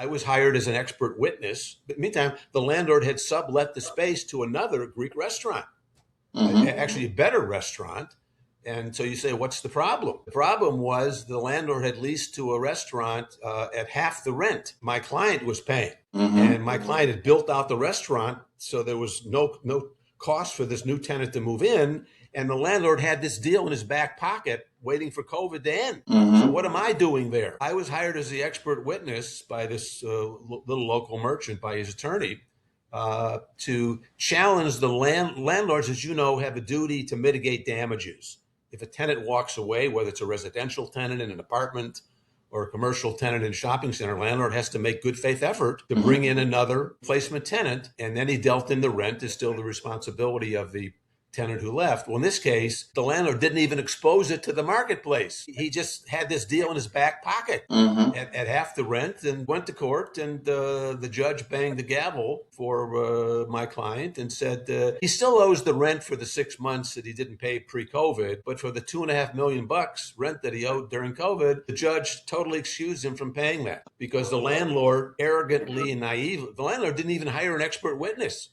I was hired as an expert witness. But meantime, the landlord had sublet the space to another Greek restaurant, actually a better restaurant. And so you say, what's the problem? The problem was the landlord had leased to a restaurant at half the rent my client was paying. And my client had built out the restaurant, so there was no cost for this new tenant to move in. And the landlord had this deal in his back pocket waiting for COVID to end. So what am I doing there? I was hired as the expert witness by this little local merchant, by his attorney, to challenge the landlords, as you know, have a duty to mitigate damages. If a tenant walks away, whether it's a residential tenant in an apartment or a commercial tenant in a shopping center, landlord has to make good faith effort to bring in another replacement tenant, and then he dealt in the rent is still the responsibility of the tenant who left. Well, in this case, the landlord didn't even expose it to the marketplace. He just had this deal in his back pocket at half the rent and went to court, and the judge banged the gavel for my client and said he still owes the rent for the 6 months that he didn't pay pre-COVID, but for the $2.5 million rent that he owed during COVID, the judge totally excused him from paying that because the landlord arrogantly and naively, the landlord didn't even hire an expert witness.